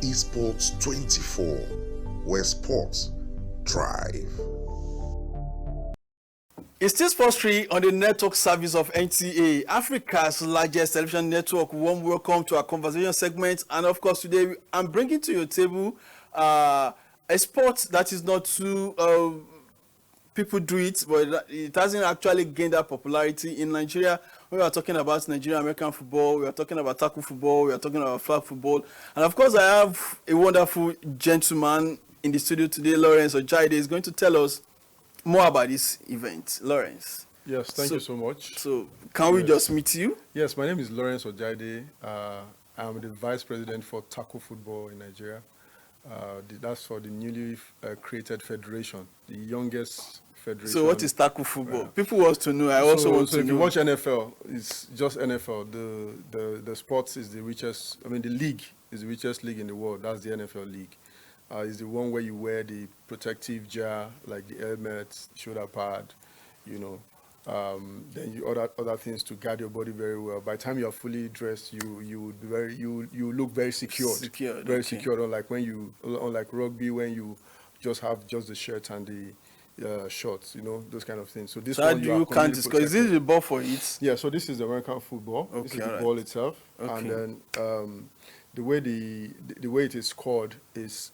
Esports 24, where sports thrive. It's still Sports 3 on the network service of NTA, Africa's largest television network. Warm welcome to our conversation segment. And of course, today I'm bringing to your table a sport that is not too people do it, but it hasn't actually gained that popularity in Nigeria. We are talking about Nigerian American football, we are talking about tackle football, we are talking about flag football. And of course, I have a wonderful gentleman in the studio today, Lawrence Ojaideh, is going to tell us more about this event. Lawrence. Yes, thank you so much. So, can we just meet you? Yes, my name is Lawrence Ojaideh. I'm the Vice President for Tackle Football in Nigeria. That's for the newly created federation, the youngest federation. So what is tackle football? People want to know. I also want to know. So if you watch NFL, it's just NFL. The sports is the richest. I mean, the league is the richest league in the world. That's the NFL league. It's the one where you wear the protective gear, like the helmet, shoulder pad, then you other things to guard your body very well. By the time you are fully dressed, you look very secure. Secured. Unlike rugby, when you just have just the shirt and the shorts, those kind of things. So this one you can't discuss. Is this the ball for it? Yeah. So this is the American football. Okay, this is the ball itself, and then the way it is scored is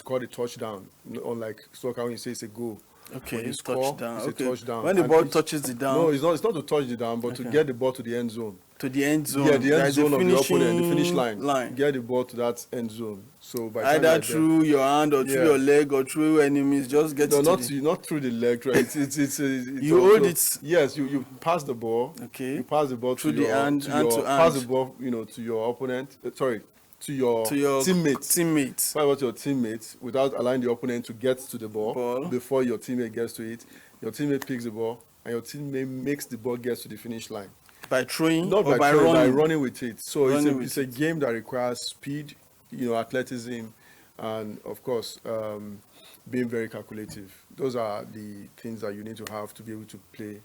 called a touchdown. Unlike soccer, when you say it's a goal. Okay, when you score, touchdown. It's a touchdown. When the ball touches the down. No, it's not to touch the down, but to get the ball to the end zone. To the end zone. Yeah, the end zone of the opponent, the finish line. Get the ball to that end zone. So by either through your hand or through your leg or through enemies, just get no, not through the leg. Right? It's you hold it. Yes, you pass the ball. Okay. You pass the ball through to the hand, pass the ball, to your opponent. To your teammate. What about your teammate without allowing the opponent to get to the ball before your teammate gets to it? Your teammate picks the ball and your teammate makes the ball get to the finish line. By throwing? Not or by throwing, running? by running with it. So it's a game that requires speed, athleticism, and of course, being very calculative. Those are the things that you need to have to be able to play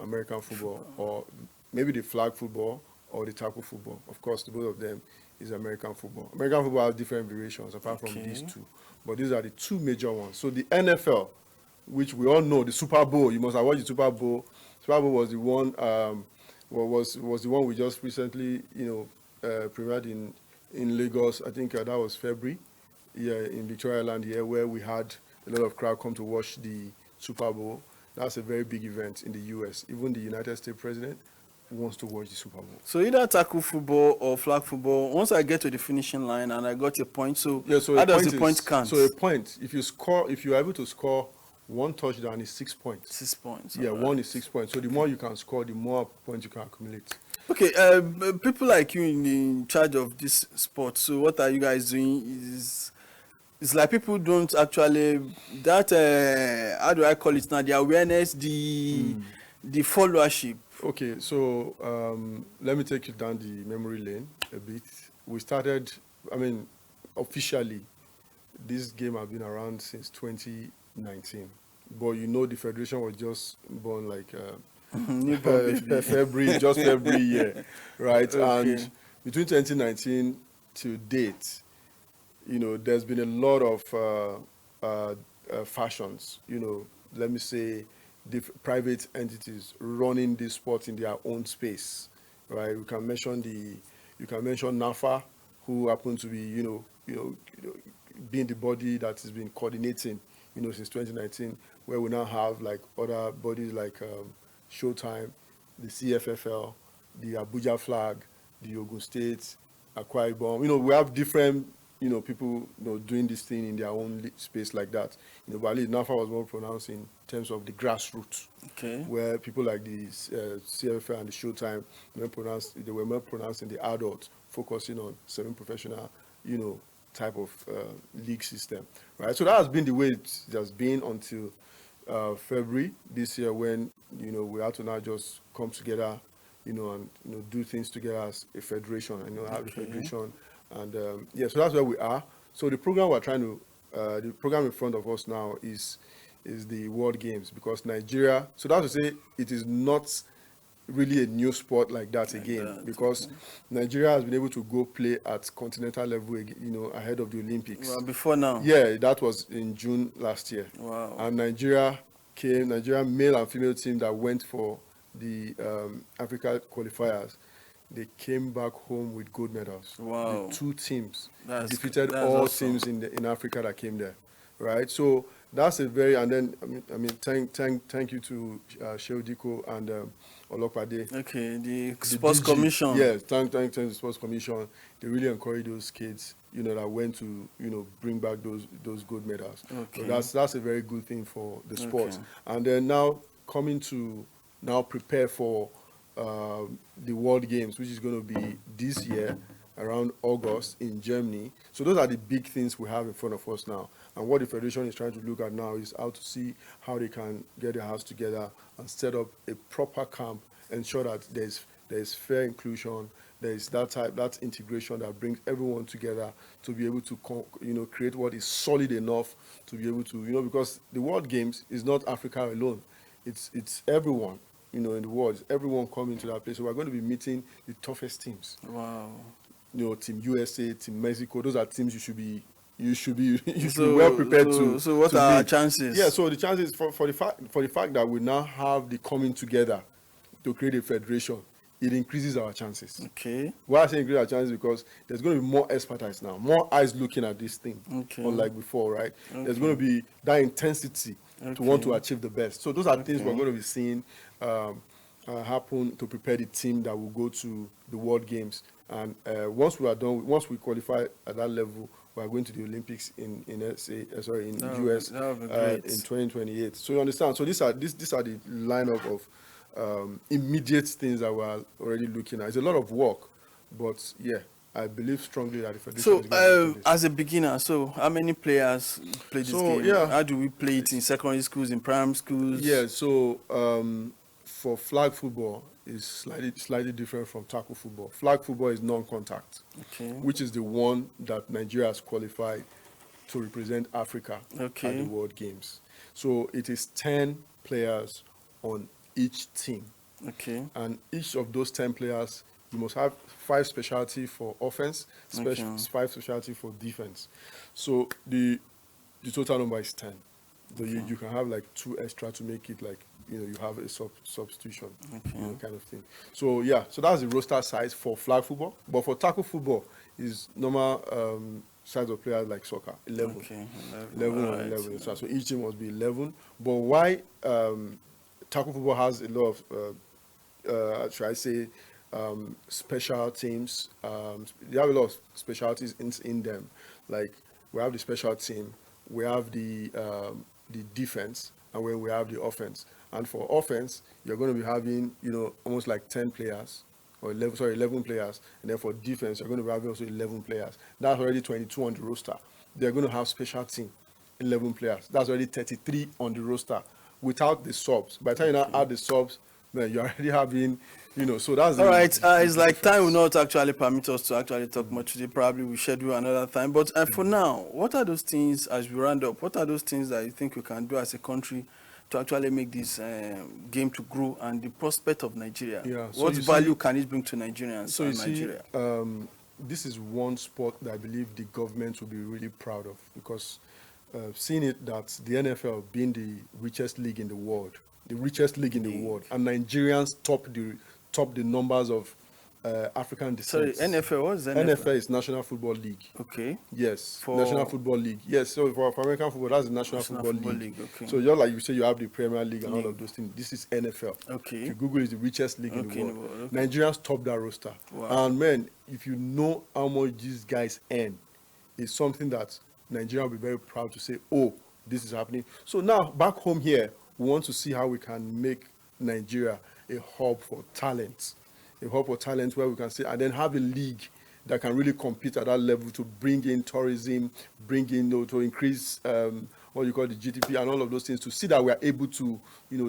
American football, or maybe the flag football or the tackle football. Of course, the both of them is American football. American football has different variations apart from these two, but these are the two major ones. So the NFL, which we all know, the Super Bowl, you must have watched the Super Bowl. Super Bowl was the one, was the one we just recently, premiered in Lagos. I think that was February, in Victoria Island here, where we had a lot of crowd come to watch the Super Bowl. That's a very big event in the US. Even the United States president wants to watch the Super Bowl. So either tackle football or flag football, once I get to the finishing line and I got a point, so how does the point count? So a point, if you're able to score one touchdown is 6 points. 6 points. Yeah, right. One is 6 points. So the more you can score, the more points you can accumulate. Okay, people like you in charge of this sport, so what are you guys doing? It's like people don't actually, how do I call it now, the awareness, the followership. Okay, so let me take you down the memory lane a bit. We started, officially, this game has been around since 2019. But the federation was just born like February, just every year, right? Okay. And between 2019 to date, there's been a lot of fashions, let me say, the private entities running this sport in their own space, right? You can mention NAFA, who happen to be, being the body that has been coordinating, since 2019, where we now have like other bodies like Showtime, the CFFL, the Abuja Flag, the Ogun State, Akwa Ibom. We have different, people, doing this thing in their own space like that. But at least NAFA was more pronounced in terms of the grassroots, where people like the CFL and the Showtime were more pronounced in the adult, focusing on semi-professional, type of league system, right? So that has been the way it has been until February this year, when we had to now just come together, and do things together as a federation. Have a federation, and so that's where we are. So the program we're trying to, the program in front of us now is the World Games, because Nigeria. So that's to say, it is not really a new sport like that again, because Nigeria has been able to go play at continental level, ahead of the Olympics. Well, before now. Yeah, that was in June last year. Wow. And Nigeria male and female team that went for the Africa qualifiers, they came back home with gold medals. Wow. The two teams That's all awesome. teams in Africa that came there, right? So that's a very, and then thank you to Sheodiko and Olopade. Okay, the sports DG, commission. Yes, thank the sports commission. They really encourage those kids, that went to, bring back those gold medals. Okay. So that's a very good thing for the sport. Okay. And then now coming to prepare for the World Games, which is going to be this year around August in Germany. So those are the big things we have in front of us now. And what the Federation is trying to look at now is how to see how they can get their house together and set up a proper camp, ensure that there's fair inclusion, there is that integration that brings everyone together to be able to create what is solid enough to be able to, because the World Games is not Africa alone. It's everyone, in the world. It's everyone coming to that place. So we're going to be meeting the toughest teams. Wow. Team USA, Team Mexico. Those are teams you should be well prepared to. So what to are our beat. chances? Yeah. So the chances for the fact that we now have the coming together to create a federation, it increases our chances. Okay. Why I say increase our chances? Because there's going to be more expertise now, more eyes looking at this thing, unlike before, right? Okay. There's going to be that intensity to want to achieve the best. So those are things we're going to be seeing happen to prepare the team that will go to the World Games. And once we qualify at that level, we are going to the Olympics in US in 2028. So you understand? So these are the lineup of immediate things that we are already looking at. It's a lot of work, but yeah, I believe strongly that the federation is going to do this. As a beginner, so how many players play this game? Yeah, how do we play it in secondary schools, in primary schools? Yeah, so for flag football is slightly different from tackle football. Flag football is non-contact, which is the one that Nigeria has qualified to represent Africa at the World Games. So it is 10 players on each team. Okay. And each of those 10 players, you must have 5 specialty for offense, 5 specialty for defense. So the total number is 10. So you can have like 2 extra to make it like, you have a substitution, kind of thing. So yeah, so that's the roster size for flag football. But for tackle football, is normal size of players like soccer, 11. Okay, 11. So each team must be 11. But why tackle football has a lot of, should I say, special teams? They have a lot of specialties in them. Like we have the special team, we have the defense, and when we have the offense. And for offense, you're going to be having, almost like 10 players, or 11 players. And then for defense, you're going to be having also 11 players. That's already 22 on the roster. They're going to have special team, 11 players. That's already 33 on the roster without the subs. By the time you now add the subs, man, you're already having, so that's all right. It's like time will not actually permit us to actually talk much today. Probably we schedule another time. But for now, what are those things, as we round up, what are those things that you think we can do as a country to actually make this game to grow and the prospect of Nigeria? Yeah, so what value can it bring to Nigerians and Nigeria? This is one sport that I believe the government will be really proud of, because seeing it that the NFL being the richest league in the world, and Nigerians top the numbers of African descent. Sorry, NFL, what is NFL? NFL is National Football League. Okay. Yes, for National Football League. Yes, so for American football, that's the National Football League. Okay. So just like you say, you have the Premier League and all of those things. This is NFL. Okay. If you Google, it's the richest league in the world. Okay. Nigerians top that roster. Wow. And man, if you know how much these guys earn, it's something that Nigeria will be very proud to say, oh, this is happening. So now, back home here, we want to see how we can make Nigeria a hub for talent. A hub for talent where we can say, and then have a league that can really compete at that level to bring in tourism, to increase what you call the GDP and all of those things, to see that we are able to,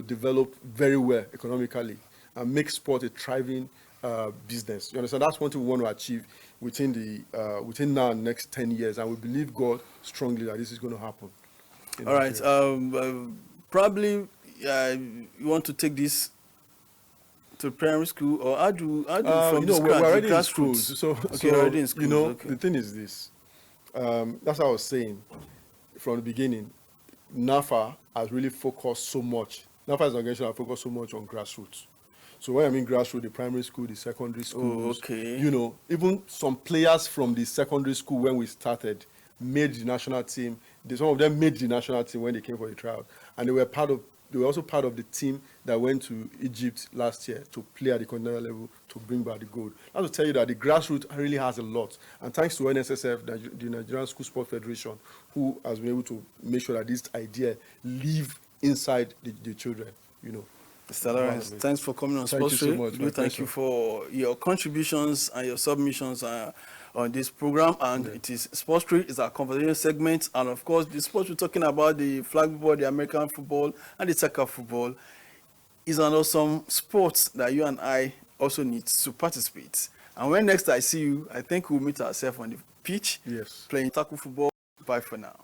develop very well economically and make sport a thriving business. You understand? That's one thing we want to achieve within now and next 10 years, and we believe God strongly that this is going to happen. All right. Probably you want to take this to primary school, or how do from you know, the we're scratch, the already in schools. grassroots? So, Okay, already in schools. you know, Okay. the thing is this. That's what I was saying from the beginning. NAFA has really focused so much. NAFA as an organization has focused so much on grassroots. So when I mean grassroots, the primary school, the secondary schools, okay. you know, even some players from the secondary school when we started made the national team. Some of them made the national team when they came for the trial, and they were also part of the team that went to Egypt last year to play at the continental level to bring back the gold. I have to tell you that the grassroots really has a lot, and thanks to NSSF, the Nigerian School Sport Federation, who has been able to make sure that this idea live inside the children, you know. Mr. Lawrence, thanks for coming on Thank you Sports so Trade. much. We thank you for your contributions and your submissions on this program. And it is Sports Trade is our conversation segment. And of course, the sports we're talking about, the flag football, the American football, and the soccer football, is an awesome sport that you and I also need to participate. And when next I see you, I think we'll meet ourselves on the pitch, Yes, playing tackle football. Bye for now.